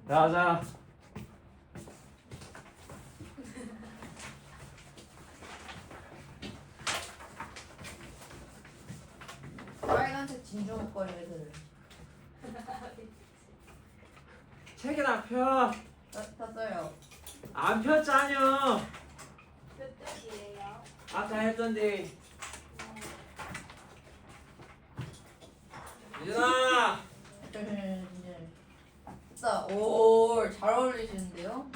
나가자. 빨간색 진주 목걸이 애들 책이나 펴. 탔어요. 안 폈잖여. 몇 쪽이에요? 아까 했던데. 유진아. 진짜 오잘 어울리시는데요?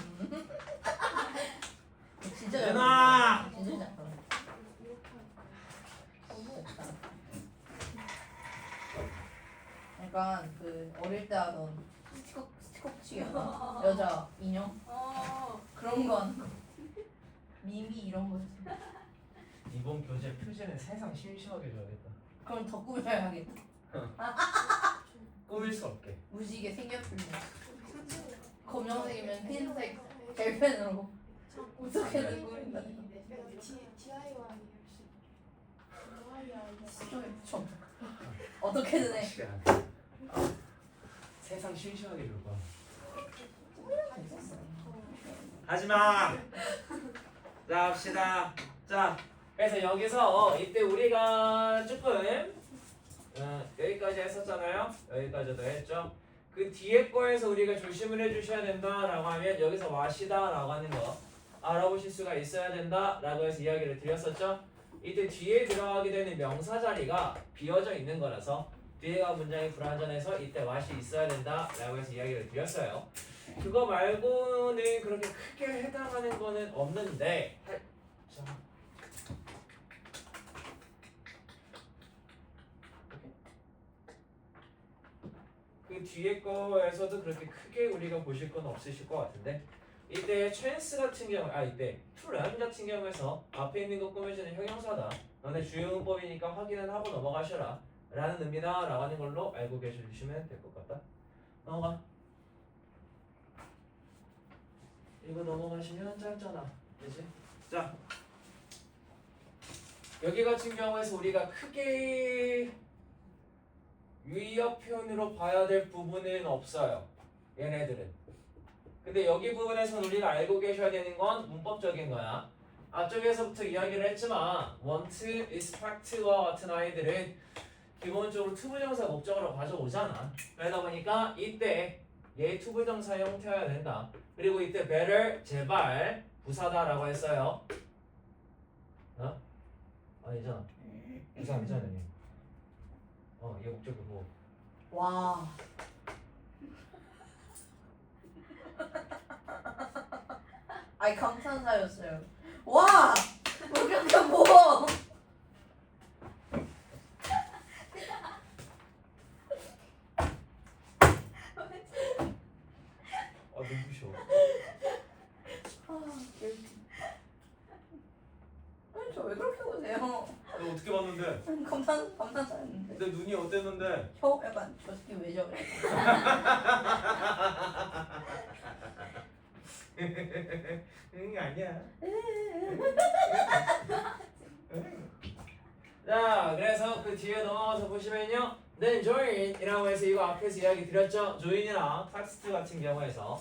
진짜 잘 유진아. 어울리시네. 진짜 잘 어울리시네. 약간 그 어릴 때 하던 스티커 붙이기 여자 인형 그런 거 하는 거 미미 이런 거였어. 이번 교재 표지는 세상 심심하게 줘야겠다. 그럼 더 꾸며야겠다. 꾸밀 수 없게. 무지개 색연필로 검정색이면 흰색 젤펜으로 어떻게든 꾸민다. 좀 어떻게든 해. 세상 심심하게 줄 거야. 하지마. 자 합시다. 자 그래서 여기서 이때 우리가 조금 여기까지 했었잖아요. 여기까지도 했죠. 그 뒤에 거에서 우리가 조심을 해주셔야 된다라고 하면 여기서 와시다라고 하는 거 알아보실 수가 있어야 된다라고 해서 이야기를 드렸었죠. 이때 뒤에 들어가게 되는 명사 자리가 비어져 있는 거라서 뒤에가 문장이 불완전해서 이때 와시 있어야 된다라고 해서 이야기를 드렸어요. 그거 말고는 그렇게 크게 해당하는 거는 없는데 자. 그 뒤에 거에서도 그렇게 크게 우리가 보실 건 없으실 것 같은데 이때 chance 같은 경우 이때 to learn 같은 경우에서 앞에 있는 거 꾸며주는 형용사다. 너네 주요문법이니까 확인은 하고 넘어가셔라 라는 의미다 라고 하는 걸로 알고 계셔주시면 될 것 같다. 넘어가. 이거 넘어가시면 짧잖아. 그치? 자 여기 같은 경우에서 우리가 크게 위협 표현으로 봐야 될 부분은 없어요. 얘네들은. 근데 여기 부분에서는 우리가 알고 계셔야 되는 건 문법적인 거야. 앞쪽에서부터 이야기를 했지만 want, expect와 같은 아이들은 기본적으로 투부정사 목적으로 가져오잖아. 그러다 보니까 이때 얘 투부정사 형태여야 된다. 그리고 이때 better, 제발, 부사다라고 했어요. 어? 아니잖아. 부사 아니잖아. 얘 목적이고. 와. 아이 감탄사였어요. 와! 뭐 그렇게 뭐? 눈부셔. 아니 저 왜 그렇게 보세요? 너 어떻게 봤는데? 감탄사였는데. 내 눈이 어땠는데? 혀 약간 저 새끼 왜 저래? 응 아니야. 자 그래서 그 뒤에 넘어가서 보시면요. Then join 이라고 해서 이거 앞에서 이야기 드렸죠. join이랑 텍스트 같은 경우에서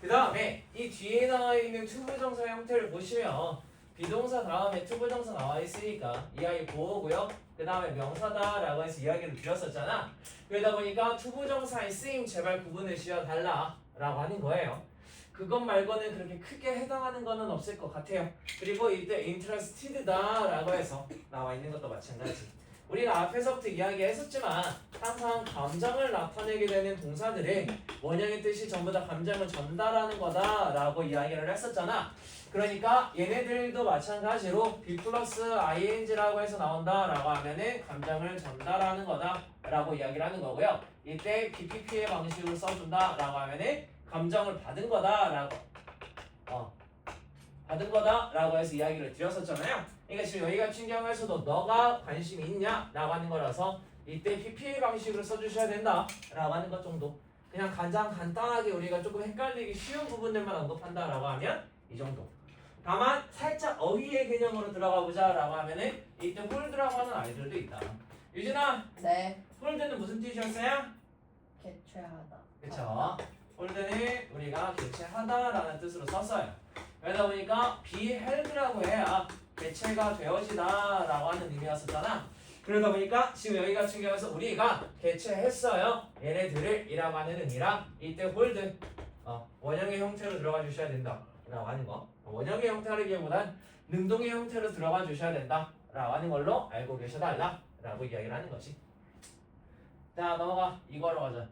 그 다음에 이 뒤에 나와 있는 투부정사 형태를 보시면 비동사 다음에 투부정사 나와 있으니까 이 아이 보호고요. 그 다음에 명사다라고 해서 이야기를 드렸었잖아. 그러다 보니까 투부정사의 쓰임 제발 구분을 지어달라 라고 하는 거예요. 그것 말고는 그렇게 크게 해당하는 거는 없을 것 같아요. 그리고 이때 interested다 라고 해서 나와 있는 것도 마찬가지. 우리가 앞에서부터 이야기했었지만 항상 감정을 나타내게 되는 동사들은 원형의 뜻이 전부 다 감정을 전달하는 거다 라고 이야기를 했었잖아. 그러니까 얘네들도 마찬가지로 be 플러스 ing라고 해서 나온다 라고 하면은 감정을 전달하는 거다 라고 이야기를 하는 거고요. 이때 BPP의 방식으로 써준다 라고 하면은 감정을 받은 거다 라고 받은 거다 라고 해서 이야기를 드렸었잖아요. 그러니까 지금 여기 같은 경우에서도 너가 관심이 있냐 라고 하는 거라서 이때 PPA 방식으로 써주셔야 된다 라고 하는 것 정도. 그냥 가장 간단하게 우리가 조금 헷갈리기 쉬운 부분들만 언급한다 라고 하면 이 정도. 다만 살짝 어휘의 개념으로 들어가 보자 라고 하면은 이때 홀드라고 하는 아이들도 있다. 유진아, 네. 홀드는 무슨 뜻이었어요? 개최하다. 그쵸? 홀드는 우리가 개체하다라는 뜻으로 썼어요. 그러다 보니까 be held라고 해야 개체가 되어지다라고 하는 의미였었잖아. 그러다 보니까 지금 여기 같은 경우에서 우리가 개체했어요. 얘네들을 이라고 하는 의미랑 이때 hold 원형의 형태로 들어가 주셔야 된다 라고 하는 거. 원형의 형태라기보단 능동의 형태로 들어가 주셔야 된다 라고 하는 걸로 알고 계셔달라 라고 이야기를 하는 거지. 자 넘어가 이거로 가자.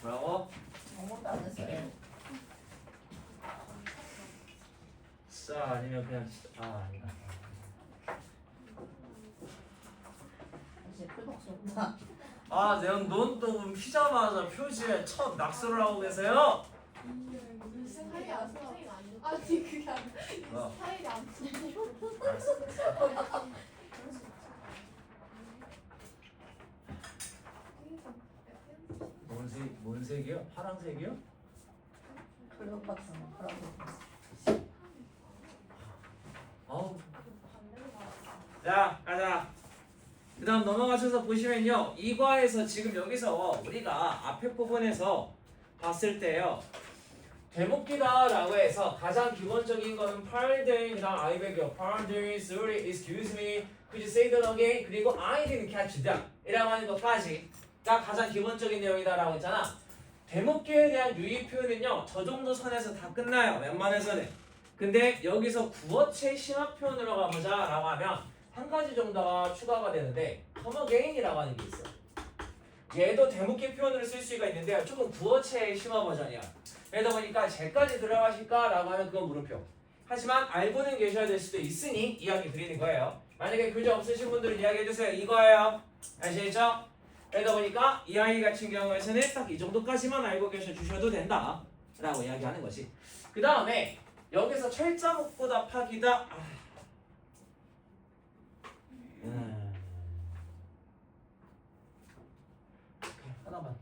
뭐라고? 아무것도 안 했어요. 싸 아니면 그냥 아니다. 이제 풀복수다. 아, 내가 넌또 피자마자 표지에 첫 낙서를 하고 계세요? 스타일이 안 좋아. 아니 그게 아니라 뭐? 스타일이 안 뭔 색이요? 파란색이요? 클레오파트라 프라고. 어우. 자, 가자. 그 다음 넘어가셔서 보시면요. 이과에서 지금 여기서 우리가 앞에 부분에서 봤을 때요. 대목기다라고 해서 가장 기본적인 거는 pardon, 그 다음 I beg your pardon, sorry, excuse me, could you say that again? 그리고 I didn't catch that 이라고 하는 것까지가 가장 기본적인 내용이다라고 했잖아. 대목기에 대한 유의 표현은요. 저 정도 선에서 다 끝나요. 웬만해서는. 근데 여기서 구어체 심화 표현으로 가보자 라고 하면 한 가지 정도가 추가가 되는데 come again이라고 하는 게 있어. 얘도 대목기 표현으로 쓸 수가 있는데 조금 구어체의 심화 버전이야. 그러다 보니까 제까지 들어가실까? 라고 하면 그건 물음표. 하지만 알고는 계셔야 될 수도 있으니 이야기 드리는 거예요. 만약에 교재 없으신 분들은 이야기해주세요. 이거예요. 아시겠죠? 그러다 보니까 이 아이 같은 경우에서는 딱 이 정도까지만 알고 계셔 주셔도 된다 라고 이야기하는 거지. 그 다음에 여기서 철자 묻고 답하기다. 오케이, 하나만.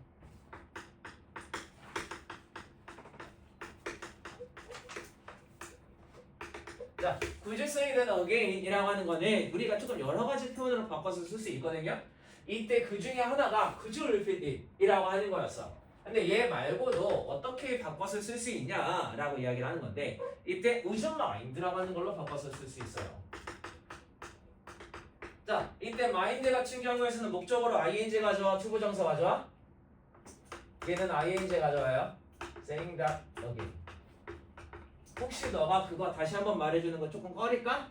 자, 굳이 쓰이는 again이라고 하는 거는 우리가 조금 여러 가지 표현으로 바꿔서 쓸 수 있거든요. 이때 그 중에 하나가 could you repeat it이라고 하는 거였어. 근데 얘 말고도 어떻게 바꿔서 쓸 수 있냐라고 이야기를 하는 건데 이때 would you mind라고 하는 걸로 바꿔서 쓸 수 있어요. 자, 이때 mind 같은 경우에서는 목적으로 ing 가져와, 투부정사 가져와. 얘는 ing 가져와요. saying that again. 혹시 너가 그거 다시 한번 말해주는 거 조금 꺼릴까?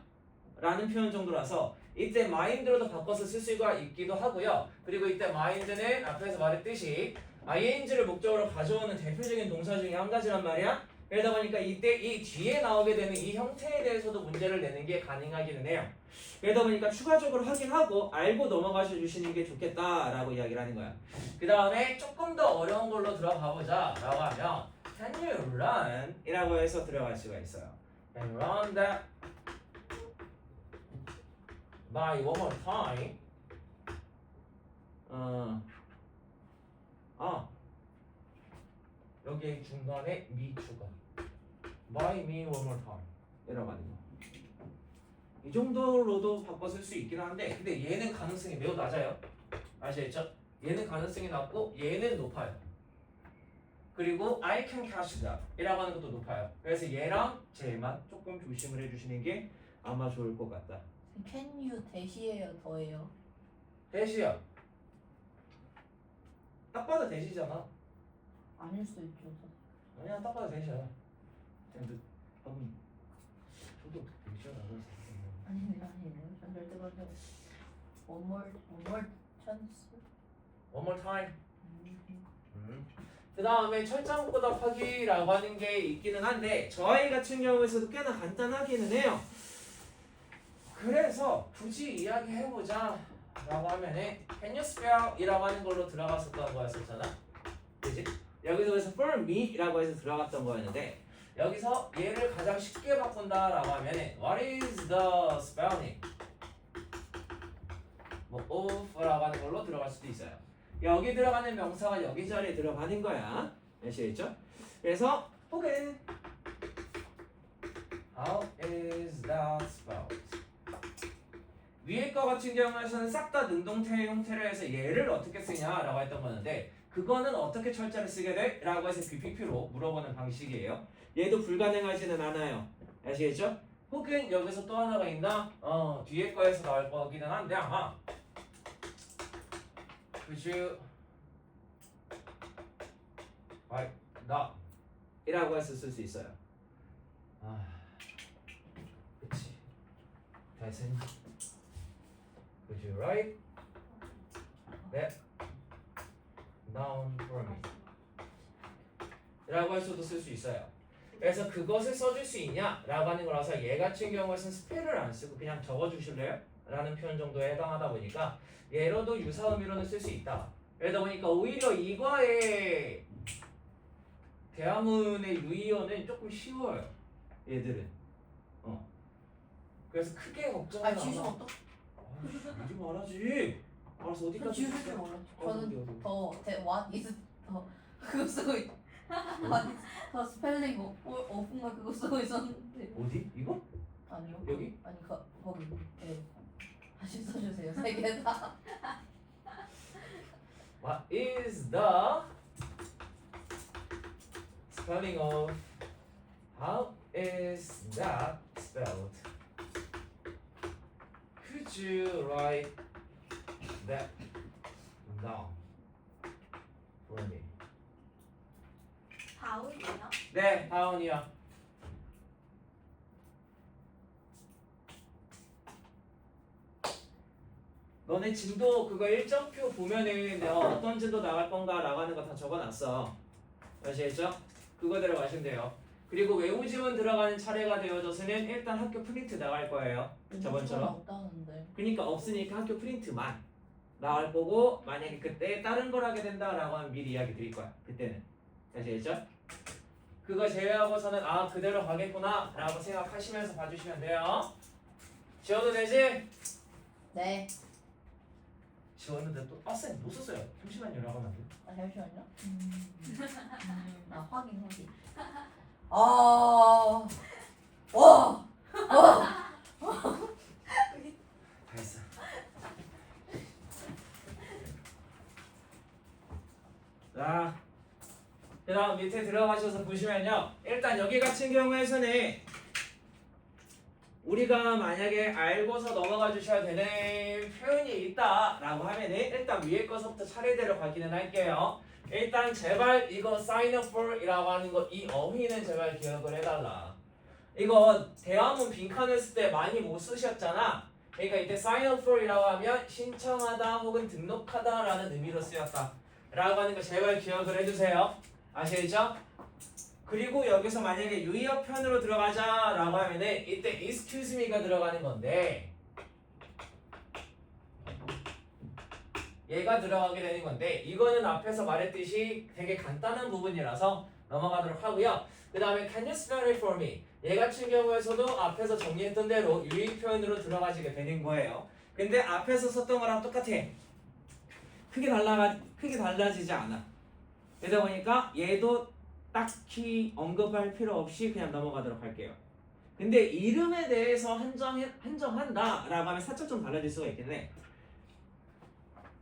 라는 표현 정도라서 이때 mind로도 바꿔서 쓸 수가 있기도 하고요. 그리고 이때 mind는 앞에서 말했듯이 ing를 목적으로 가져오는 대표적인 동사 중에 한 가지란 말이야. 그러다 보니까 이때 이 뒤에 나오게 되는 이 형태에 대해서도 문제를 내는 게 가능하기는 해요. 그러다 보니까 추가적으로 확인하고 알고 넘어가셔 주시는 게 좋겠다라고 이야기를 하는 거야. 그 다음에 조금 더 어려운 걸로 들어가 보자 라고 하면 Can you run? 이라고 해서 들어갈 수가 있어요. Can you run that by one more time? 여기 중간에 me 추가. By me one more time. 이라고 하는 거. 이 정도로도 바꿔 쓸 수 있긴 한데 근데 얘는 가능성이 매우 낮아요. 아시겠죠? 얘는 가능성이 낮고 얘는 높아요. 그리고 I can catch that 이라고 하는 것도 높아요. 그래서 얘랑 쟤만 조금 조심을 해주시는 게 아마 좋을 것 같다. Can you 대시예요, 더해요? 대시야. 딱 봐도 대시잖아. 아닐 수 있죠. 아니야, 딱 봐도 대시야. 근데 방금 저도 대시야 나가서 아니네요. 전 절대 그렇게 one more chance. One more time. 그 다음에 철자 묶고 답하기라고 하는 게 있기는 한데 저 아이 같은 경우에서도 꽤나 간단하기는 해요. 그래서 굳이 이야기해보자 라고 하면은 Can you spell? 이라고 하는 걸로 들어갔었던 거였었잖아. 그치? 여기서 그래서 for me 라고 해서 들어갔던 거였는데 여기서 얘를 가장 쉽게 바꾼다 라고 하면은 What is the spelling? 뭐 of라고 하는 걸로 들어갈 수도 있어요. 여기 들어가는 명사가 여기 자리에 들어가는 거야. 아시겠죠? 그래서 혹은 How is that spelled? 위에 거 같은 경우에는 싹 다 능동태 형태로 해서 얘를 어떻게 쓰냐라고 했던 거는데 그거는 어떻게 철자를 쓰게 돼? 라고 해서 BPP로 물어보는 방식이에요. 얘도 불가능하지는 않아요. 아시겠죠? 혹은 여기서 또 하나가 있나? 뒤에 거에서 나올 거기는 한데 아마 Could you write not? 이라고 해서 쓸 수 있어요. 그치. 대신 Could you write that down for me? 라고 해서도 쓸 수 있어요. 그래서 그것을 써줄 수 있냐? 라고 하는 거라서 얘 같은 경우에는 스펠을 안 쓰고 그냥 적어주실래요? 라는 표현 정도에 해당하다 보니까 얘로도 유사 의미로는 쓸 수 있다. 그러다 보니까 오히려 이거의 대화문의 유의어는 조금 쉬워요. 얘들은. 그래서 크게 걱정은 안 지우신 하고. 어떡? 이리 말하지. 알았어 어디까지? 지우실 줄 몰랐죠. 저는 더 what is 그거 쓰고 있. what is 더 스펠링 오픈가 그거 쓰고 있었는데. 어디? 이거? 아니요. 여기? 아니 거기. 네. 다시 써주세요. 세 개 다. What is the spelling of how is that spelled? Could you write that down for me? 다운이요? 네, 다운이요. 너네 진도 그거 일정표 보면은 내가 어떤 진도 나갈 건가 라고 하는 거 다 적어놨어. 아시겠죠? 그거대로 가시면 돼요. 그리고 외우 지문 들어가는 차례가 되어져서는 일단 학교 프린트 나갈 거예요. 저번처럼. 없다는데. 그러니까 없으니까 학교 프린트만 나갈 거고 만약에 그때 다른 걸 하게 된다라고 하면 미리 이야기 드릴 거야. 그때는. 아시겠죠? 그거 제외하고서는 그대로 가겠구나 라고 생각하시면서 봐주시면 돼요. 지워도 되지? 네. 지웠는데 또 쌤 못 썼어요. 잠시만요 라고 하면 안 돼. 잠시만요. 확인. 와. 다 했어. 자, 그다음 밑에 들어가셔서 보시면요. 일단 여기 같은 경우에서는 우리가 만약에 알고서 넘어가 주셔야 되는 표현이 있다라고 하면은 일단 위에 거서부터 차례대로 가기는 할게요. 일단 제발 이거 sign up for 이라고 하는 거 이 어휘는 제발 기억을 해달라. 이거 대화문 빈칸을 쓸 때 많이 못 쓰셨잖아. 그러니까 이때 sign up for 이라고 하면 신청하다 혹은 등록하다 라는 의미로 쓰였다 라고 하는 거 제발 기억을 해주세요. 아시겠죠? 그리고 여기서 만약에 유의어 편으로 들어가자 라고 하면은 이때 excuse me가 들어가는 건데 얘가 들어가게 되는 건데 이거는 앞에서 말했듯이 되게 간단한 부분이라서 넘어가도록 하고요. 그 다음에 can you spell it for me? 얘 같은 경우에서도 앞에서 정리했던 대로 유의 표현으로 들어가지게 되는 거예요. 근데 앞에서 썼던 거랑 똑같아. 크게 달라지지 않아. 그러다 보니까 얘도 딱히 언급할 필요 없이 그냥 넘어가도록 할게요. 근데 이름에 대해서 한정한다 라고 하면 살짝 좀 달라질 수가 있겠네.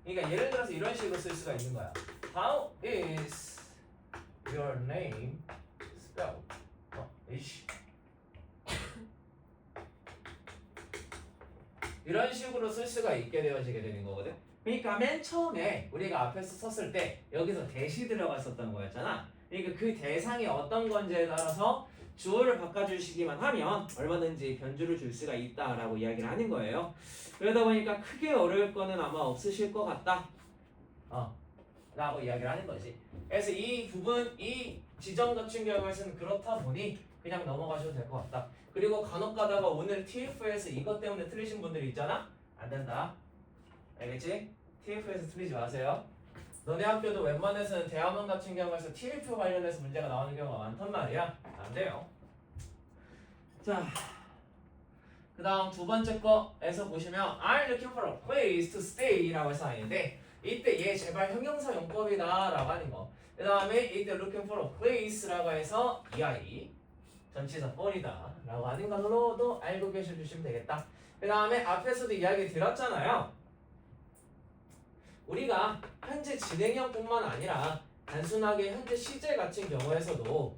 그러니까 예를 들어서 이런 식으로 쓸 수가 있는 거야. How is your name spelled? 이런 식으로 쓸 수가 있게 되어지게 되는 거거든. 그러니까 맨 처음에 우리가 앞에서 썼을 때 여기서 대시 들어갔었던 거였잖아. 그러니까 그 대상이 어떤 건지에 따라서 주어를 바꿔주시기만 하면 얼마든지 변주를 줄 수가 있다라고 이야기를 하는 거예요. 그러다 보니까 크게 어려울 거는 아마 없으실 것 같다. 라고 이야기를 하는 거지. 그래서 이 부분, 이 지점 같은 경우에는 그렇다 보니 그냥 넘어가셔도 될 것 같다. 그리고 간혹 가다가 오늘 TF에서 이것 때문에 틀리신 분들이 있잖아? 안 된다. 알겠지? TF에서 틀리지 마세요. 너네 학교도 웬만해서는 대학원 같은 경우에서 TF 관련해서 문제가 나오는 경우가 많단 말이야. 안 돼요. 자, 그 다음 두 번째 거에서 보시면 I'm looking for a place to stay 라고 해서 하는데 이때 얘 제발 형용사 용법이다 라고 하는 거. 그 다음에 이때 looking for a place 라고 해서 이 아이 전치사 for이다 라고 하는 걸로도 알고 계셔주시면 되겠다. 그 다음에 앞에서도 이야기 드렸잖아요. 우리가 현재 진행형뿐만 아니라 단순하게 현재 시제 같은 경우에서도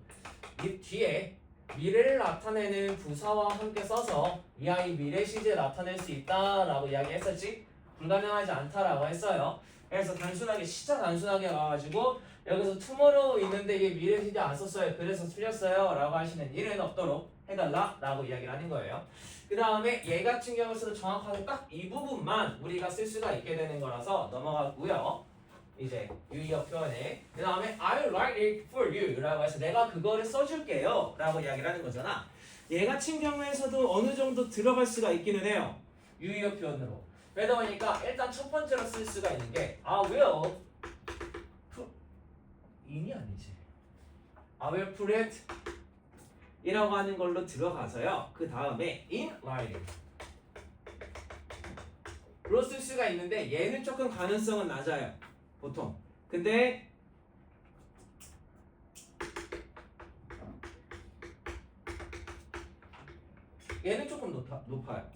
이 뒤에 미래를 나타내는 부사와 함께 써서 이 아이 미래 시제 나타낼 수 있다라고 이야기했었지. 불가능하지 않다라고 했어요. 그래서 단순하게 시자 단순하게 가가지고 여기서 tomorrow 있는데 이게 미래 시제 안 썼어요. 그래서 틀렸어요 라고 하시는 일은 없도록 해달라 라고 이야기를 하는 거예요. 그 다음에 얘 같은 경우에서도 정확하게 딱 이 부분만 우리가 쓸 수가 있게 되는 거라서 넘어가고요. 이제 유의어 표현에 그 다음에 I write it for you 라고 해서 내가 그거를 써줄게요 라고 이야기를 하는 거잖아. 얘 같은 경우에서도 어느 정도 들어갈 수가 있기는 해요. 유의어 표현으로. 그러다 보니까 일단 첫 번째로 쓸 수가 있는 게 I will put in이 아니지. I will put it 이라고 하는 걸로 들어가서요. 그 다음에 in writing 로 쓸 수가 있는데 얘는 조금 가능성은 낮아요. 보통. 근데 얘는 조금 높아요.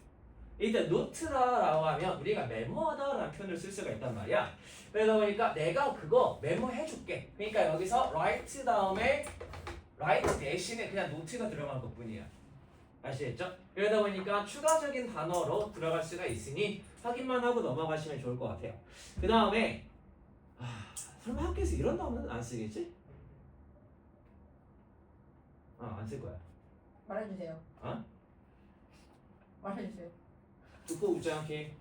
일단 노트라라고 하면 우리가 메모하다라는 표현을 쓸 수가 있단 말이야. 그러다 보니까 내가 그거 메모해줄게. 그러니까 여기서 write 다음에 write 대신에 그냥 노트가 들어간 것뿐이야. 아시겠죠? 그러다 보니까 추가적인 단어로 들어갈 수가 있으니 확인만 하고 넘어가시면 좋을 것 같아요. 그 다음에 설마 학교에서 이런 단어는 안 쓰겠지? 안 쓸 거야. 말해주세요. 어? 말해주세요. 듣고 웃지 않기.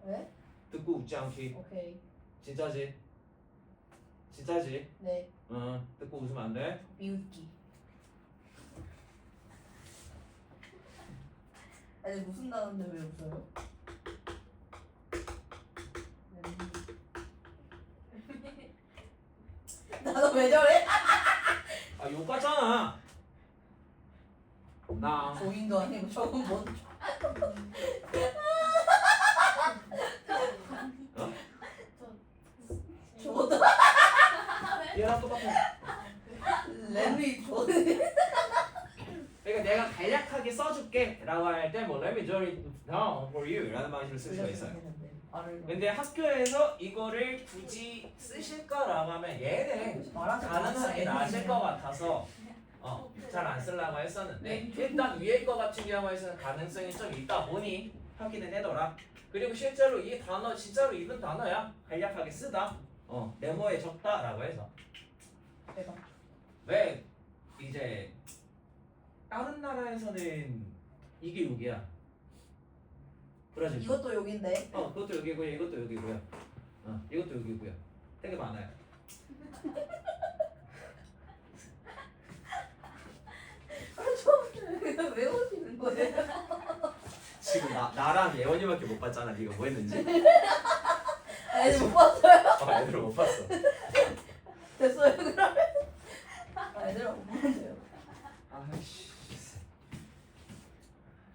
네? 듣고 웃지 않기. 오케이. 진짜지? 진짜지? 네. 듣고 웃으면 안 돼. 비웃기. 아니 무슨 단어인데 왜 웃어요? 나도 왜 저래? 욕 같잖아. 나 고인도 아니고 저건 뭔? 저도 얘랑 똑같아. 랩이 저. 그러니까 내가 간략하게 써줄게 라고 할 때 뭐 let me jot it down for you 라는 방식으로 쓸 수가 있어요. 근데 학교에서 이거를 굳이 쓰실까라고 하면 얘는 가능성이 낮을 것 같아서 잘 안 쓰려고 했었는데 일단 위에 거 같은 경우에는 가능성이 좀 있다 보니 하기는 해더라. 그리고 실제로 이 단어 진짜로 있는 단어야. 간략하게 쓰다. 메모에 적다라고 해서. 대박. 왜 이제 다른 나라에서는 이게 욕이야. 브라질. 이것도 욕인데. 그것도 여기고요. 이것도 여기고요. 이것도 여기고요. 되게 많아요. 왜 오시는 거예요? 지금 나랑 예원이밖에 못 봤잖아. 네가 뭐 했는지. 애들 못 봤어요? 애들 못 봤어. 됐어요 그러면. 애들 못 봤어요. 아이씨.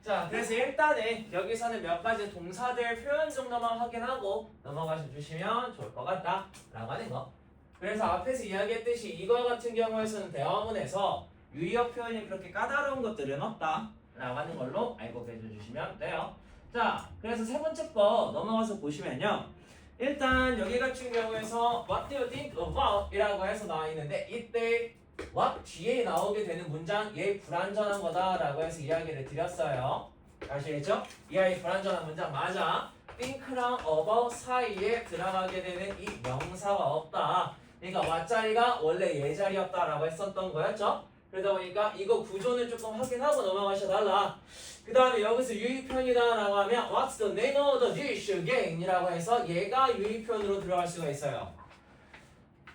자, 그래서 일단은 여기서는 몇 가지 동사들 표현 정도만 확인하고 넘어가셔 주시면 좋을 것 같다 라고 하는 거. 그래서 앞에서 이야기했듯이 이거 같은 경우에서는 대화문에서 유의어 표현이 그렇게 까다로운 것들은 없다 라고 하는 걸로 알고 계셔주시면 돼요. 자, 그래서 세 번째 거 넘어가서 보시면요. 일단 여기 같은 경우에서 What do you think about? 이라고 해서 나와 있는데 이때 what 뒤에 나오게 되는 문장 얘 불완전한 거다 라고 해서 이야기를 드렸어요. 아시겠죠? 이 아이 불완전한 문장 맞아. think랑 about 사이에 들어가게 되는 이 명사가 없다. 그러니까 what 자리가 원래 얘 자리였다 라고 했었던 거였죠. 그러다 보니까 이거 구조는 조금 확인하고 넘어가셔 달라. 그 다음에 여기서 유의편이다 라고 하면 What's the name of the dish again? 이라고 해서 얘가 유의편으로 들어갈 수가 있어요.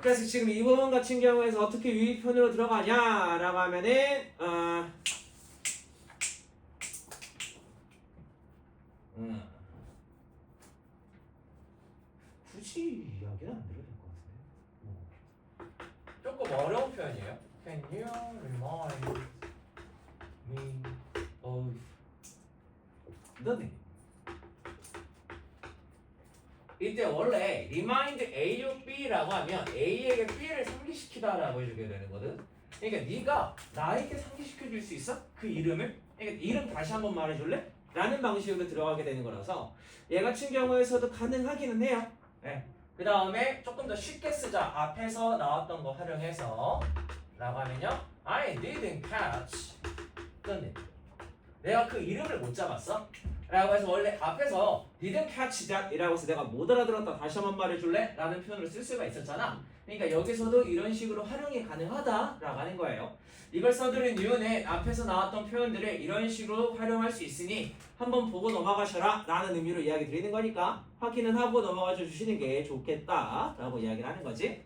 그래서 지금 이 부분 같은 경우에서 어떻게 유의편으로 들어가냐 라고 하면은 굳이 이야기는 안 드려도 될 것 같은데. 조금 어려운 표현이에요. Can you remind me of 이런 의미. 이때 원래 remind A of B라고 하면 A에게 B를 상기시키다라고 해주게 되는 거든. 그러니까 네가 나에게 상기시켜 줄 수 있어? 그 이름을? 그러니까 이름 다시 한번 말해줄래? 라는 방식으로 들어가게 되는 거라서 얘 같은 경우에서도 가능하기는 해요. 네. 그 다음에 조금 더 쉽게 쓰자. 앞에서 나왔던 거 활용해서 라고 하면요, I didn't catch 뜬 내가 그 이름을 못 잡았어? 라고 해서 원래 앞에서 didn't catch that 이라고 해서 내가 못 알아들었다 다시 한번 말해줄래? 라는 표현을 쓸 수가 있었잖아. 그러니까 여기서도 이런 식으로 활용이 가능하다라고 하는 거예요. 이걸 써드린 이유는 앞에서 나왔던 표현들을 이런 식으로 활용할 수 있으니 한번 보고 넘어가셔라 라는 의미로 이야기 드리는 거니까 확인은 하고 넘어가 주시는 게 좋겠다 라고 이야기를 하는 거지.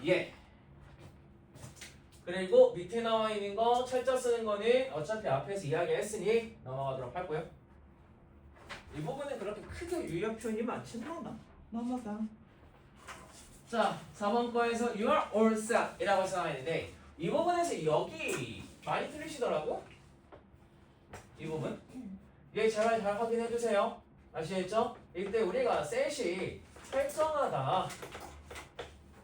예. 그리고 밑에 나와 있는 거 철자 쓰는 거는 어차피 앞에서 이야기했으니 넘어가도록 하고요. 이 부분은 그렇게 크게 유의할 표현이 많지는 않아. 넘어가. 자, 4번 거에서 you are all set 이라고 해서 나와 있는데 이 부분에서 여기 많이 틀리시더라고. 이 부분. 얘 잘 확인해 주세요. 아시겠죠? 이때 우리가 set이 설정하다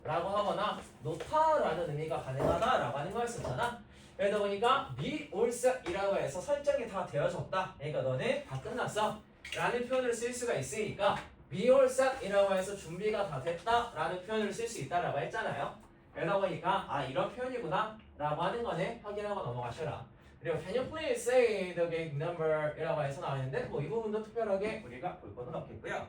라고 하거나 놓다라는 의미가 가능하다 라고 하는 거였었잖아. 그러다 보니까 be all set 이라고 해서 설정이 다 되어졌다. 그러니까 너는 다 끝났어 라는 표현을 쓸 수가 있으니까 be all set 이라고 해서 준비가 다 됐다 라는 표현을 쓸 수 있다라고 했잖아요. 그러다 보니까 아 이런 표현이구나 라고 하는 거는 확인하고 넘어가셔라. 그리고 can you please say the gate number 이라고 해서 나왔는데 뭐 이 부분도 특별하게 우리가 볼 거는 없겠고요.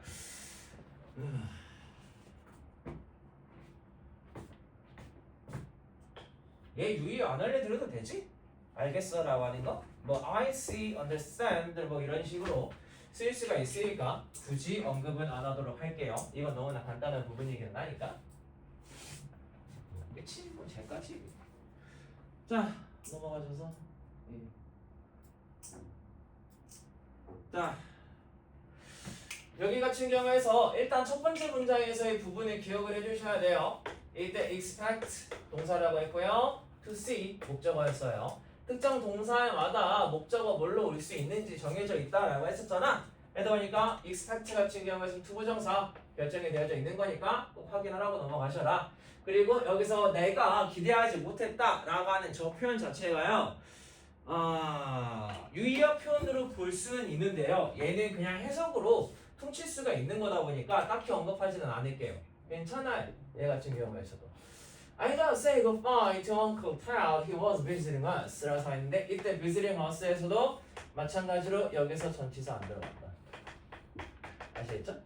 얘 유의 안 알려드려도 되지? 알겠어 라고 하는 거? 뭐 I see, understand 뭐 이런 식으로 쓸 수가 있으니까 굳이 언급은 안 하도록 할게요. 이건 너무나 간단한 부분이긴 하니까. 그치? 뭐 쟤까지. 자 넘어가셔서 자 여기 같은 경우에서 일단 첫 번째 문장에서의 부분을 기억을 해주셔야 돼요. 이때 expect 동사라고 했고요. to see 목적어였어요. 특정 동사마다 목적어 뭘로 올 수 있는지 정해져 있다라고 했었잖아. 그러다 보니까 expect 같은 경우에는 투부정사 결정이 되어져 있는 거니까 꼭 확인을 하고 넘어가셔라. 그리고 여기서 내가 기대하지 못했다라고 하는 저 표현 자체가요. 유의어 표현으로 볼 수는 있는데요. 얘는 그냥 해석으로 퉁칠 수가 있는 거다 보니까 딱히 언급하지는 않을게요. 괜찮아요. 얘 같은 경우에서도. I don't say goodbye to Uncle Ted. He was visiting us. 라고 했는데 이때 visiting us에서도 마찬가지로 여기서 전치사 안 들어간다. 아시겠죠?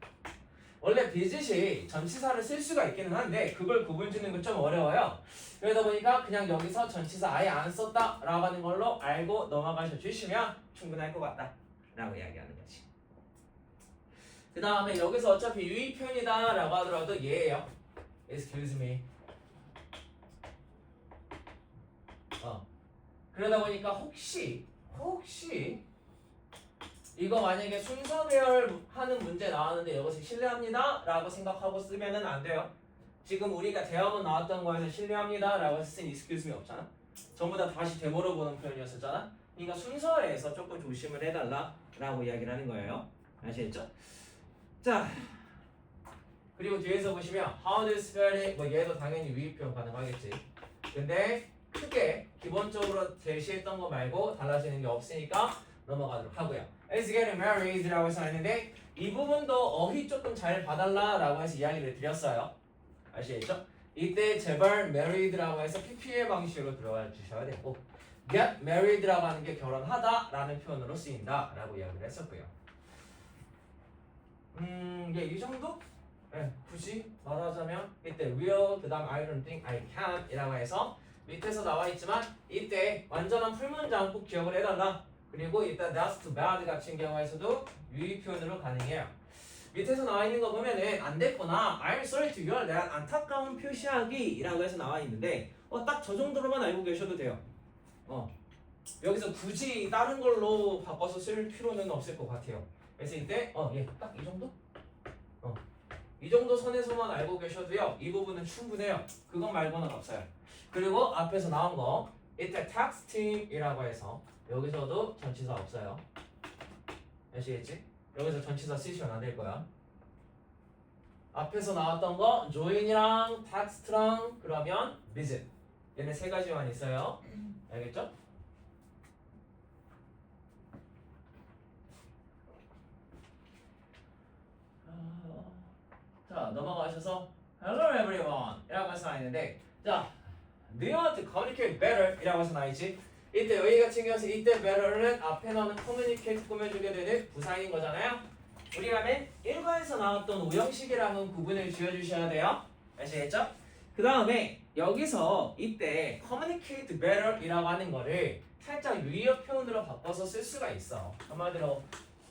원래 visit이 전치사를 쓸 수가 있기는 한데 그걸 구분 짓는 건 좀 어려워요. 그러다 보니까 그냥 여기서 전치사 아예 안 썼다 라고 하는 걸로 알고 넘어가셔 주시면 충분할 것 같다 라고 이야기하는 거지. 그 다음에 여기서 어차피 유의 표현이다 라고 하더라도 얘예요. Excuse me. 그러다 보니까 혹시 이거 만약에 순서 배열하는 문제 나왔는데 여기서 실례합니다 라고 생각하고 쓰면은 안 돼요. 지금 우리가 대화문 나왔던 거에서 실례합니다 라고 해서 쓴 excuse me 없잖아. 전부 다 다시 되물어보는 표현이었었잖아. 그러니까 순서에서 조금 조심을 해달라 라고 이야기를 하는 거예요. 아시겠죠? 자 그리고 뒤에서 보시면 how do you spell it? 뭐 얘도 당연히 유의 표현 가능하겠지. 근데 크게 기본적으로 제시했던 거 말고 달라지는 게 없으니까 넘어가도록 하고요. Is getting married 라고 해서 했는데 이 부분도 어휘 조금 잘 봐달라 라고 해서 이야기를 드렸어요. 아시겠죠? 이때 제발 married라고 해서 PPL 방식으로 들어가 주셔야 되고 get married라고 하는 게 결혼하다 라는 표현으로 쓰인다 라고 이야기를 했었고요. 예, 이 정도? 네, 굳이 말하자면 이때 will 그 다음 I don't think I can 이라고 해서 밑에서 나와 있지만 이때 완전한 풀문장 꼭 기억을 해달라. 그리고 이때 that's too bad 같은 경우에서도 유의 표현으로 가능해요. 밑에서 나와 있는 거 보면은 안 됐구나. I'm sorry to your that 안타까운 표시하기 라고 해서 나와 있는데 딱 저 정도로만 알고 계셔도 돼요. 여기서 굳이 다른 걸로 바꿔서 쓸 필요는 없을 것 같아요. 그래서 이때 예, 딱 이 정도? 이 정도 선에서만 알고 계셔도요. 이 부분은 충분해요. 그것 말고는 없어요. 그리고 앞에서 나온 거 이때 texting이라고 해서 여기서도 전치사 없어요. 아시겠지? 여기서 전치사 쓰시면 안 될 거야. 앞에서 나왔던 거 join이랑 text랑 그러면 visit 얘네 세 가지만 있어요. 알겠죠? 자 넘어가셔서 Hello everyone 이라고 해서 나있는데 자 Do you want to communicate better? 이라고 해서 나있지. 이때 여기 같은 경우에서 이때 better는 앞에 나오는 communicate 꾸며주게 되는 부사인 거잖아요. 우리가 맨 1과에서 나왔던 오형식이랑은 구분을 지어주셔야 돼요. 아시겠죠? 그 다음에 여기서 이때 communicate better 이라고 하는 거를 살짝 유의어 표현으로 바꿔서 쓸 수가 있어. 한마디로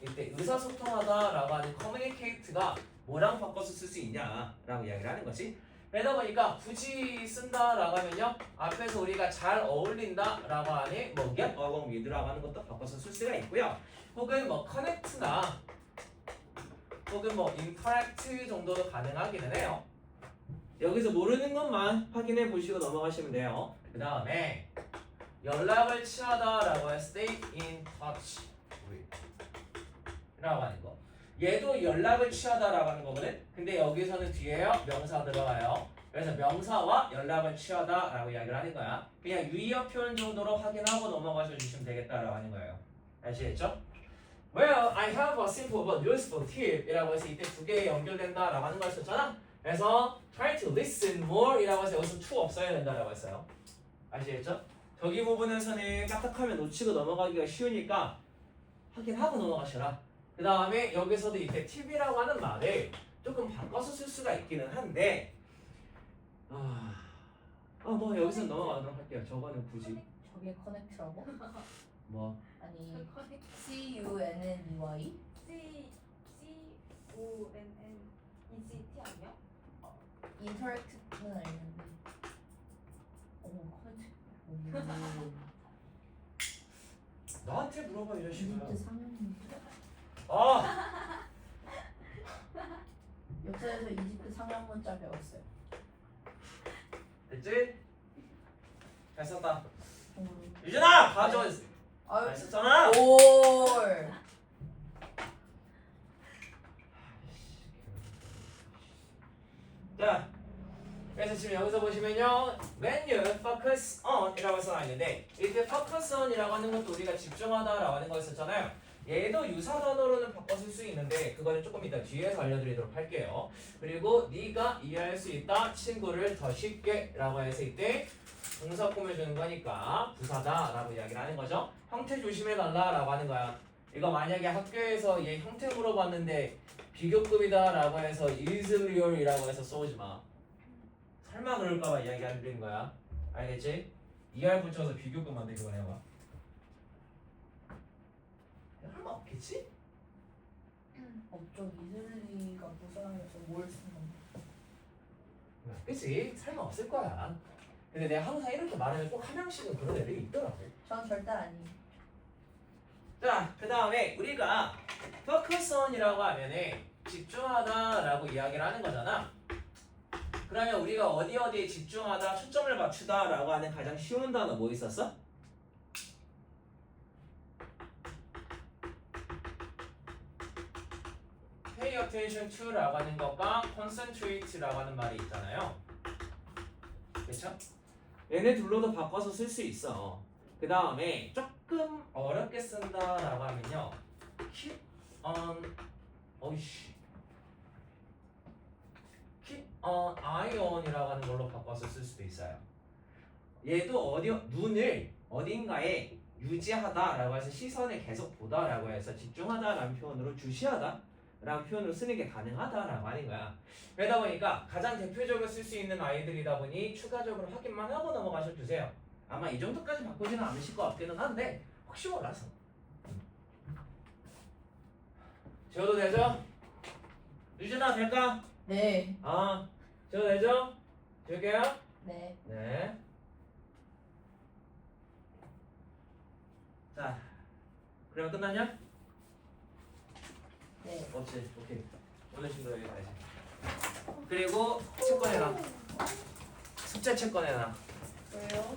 이때 의사소통하다 라고 하는 communicate가 뭐랑 바꿔서 쓸 수 있냐 라고 이야기를 하는 거지. 그러다 보니까 굳이 쓴다 라고 하면요 앞에서 우리가 잘 어울린다 라고 하는 뭐 get along with 라고 하는 것도 바꿔서 쓸 수가 있고요. 혹은 뭐 connect나 혹은 뭐 interact 정도도 가능하기는 해요. 여기서 모르는 것만 확인해 보시고 넘어가시면 돼요. 그 다음에 연락을 취하다 라고 해 stay in touch with 라고 하는 거. 얘도 연락을 취하다 라고 하는 거거든. 근데 여기서는 뒤에요 명사 들어가요. 그래서 명사와 연락을 취하다 라고 이야기를 하는 거야. 그냥 유의어 표현 정도로 확인하고 넘어가셔 주시면 되겠다 라고 하는 거예요. 아시겠죠? Well, I have a simple but useful tip 이라고 해서 이때 두 개에 연결된다 라고 하는 거였었잖아. 그래서 try to listen more 이라고 해서 여기서 to 없어야 된다 라고 했어요. 아시겠죠? 저기 부분에서는 까딱하면 놓치고 넘어가기가 쉬우니까 확인하고 넘어가셔라. 그 다음에 여기서도 이때 팁이라고 하는 말을 조금 바꿔서 쓸 수가 있기는 한데 뭐 여기서 넘어가도록 할게요. 저거는 굳이 저게 커넥트라고? 뭐 아니 CUNNEY? CONN ECT 아니야? 인터랙트는 알는데 커넥트 나한테 물어봐 이 자식아. 이집트 상용문자 역사에서 이집트 상용문자 배웠어요. 됐지? 잘 썼다. 유진아 가져. 잘 썼잖아. 올. 자, 그래서 지금 여기서 보시면요, when you focus on 이라고 해서 나있는데 이때 focus on 이라고 하는 것도 우리가 집중하다 라고 하는 거였었잖아요. 얘도 유사 단어로는 바꿔 쓸 수 있는데 그거는 조금 이따 뒤에서 알려드리도록 할게요. 그리고 네가 이해할 수 있다 친구를 더 쉽게 라고 해서 이때 동사 꾸며주는 거니까 부사다 라고 이야기를 하는 거죠. 형태 조심해달라 라고 하는 거야. 이거 만약에 학교에서 얘 형태 물어봤는데 비교급이다 라고 해서 is real 이라고 해서 써오지 마. 설마 그럴까봐 이야기 안 드리는 거야. 알겠지? ER 붙여서 비교급 만들기만 해봐. 설마 없겠지? 없죠. 이슬리가 부산에서 뭘 쓴 건데? 그치? 설마 없을 거야. 근데 내가 항상 이렇게 말하면 꼭 한 명씩은 그런 애들이 있더라고. 전 절대 아니에요. 자, 그 다음에 우리가 focus on이라고 하면은 집중하다라고 이야기를 하는 거잖아. 그러면 우리가 어디에 집중하다, 초점을 맞추다라고 하는 가장 쉬운 단어 뭐 있었어? pay attention to라고 하는 것과 concentrate라고 하는 말이 있잖아요. 그렇죠? 얘네 둘로도 바꿔서 쓸 수 있어. 그 다음에 조금 어렵게 쓴다라고 하면요, keep on keep an eye on이라고 하는 걸로 바꿔서 쓸 수도 있어요. 얘도 눈을 어딘가에 유지하다라고 해서 시선을 계속 보다라고 해서 집중하다라는 표현으로 주시하다라는 표현으로 쓰는 게 가능하다라고 하는 거야. 그러다 보니까 가장 대표적으로 쓸 수 있는 아이들이다 보니 추가적으로 확인만 하고 넘어가셔 주세요. 아마 이 정도까지 바꾸지는 않으실 것 같기는 한데 혹시 몰라서. 지워도 되죠? 유진아 될까? 네. 지워도 되죠? 지울게요. 네. 네. 자, 그러면 끝났냐? 네. 없지. 오케이. 오늘 신도 여기까지. 그리고 책 꺼내놔. 숙제 책 꺼내놔. 왜요?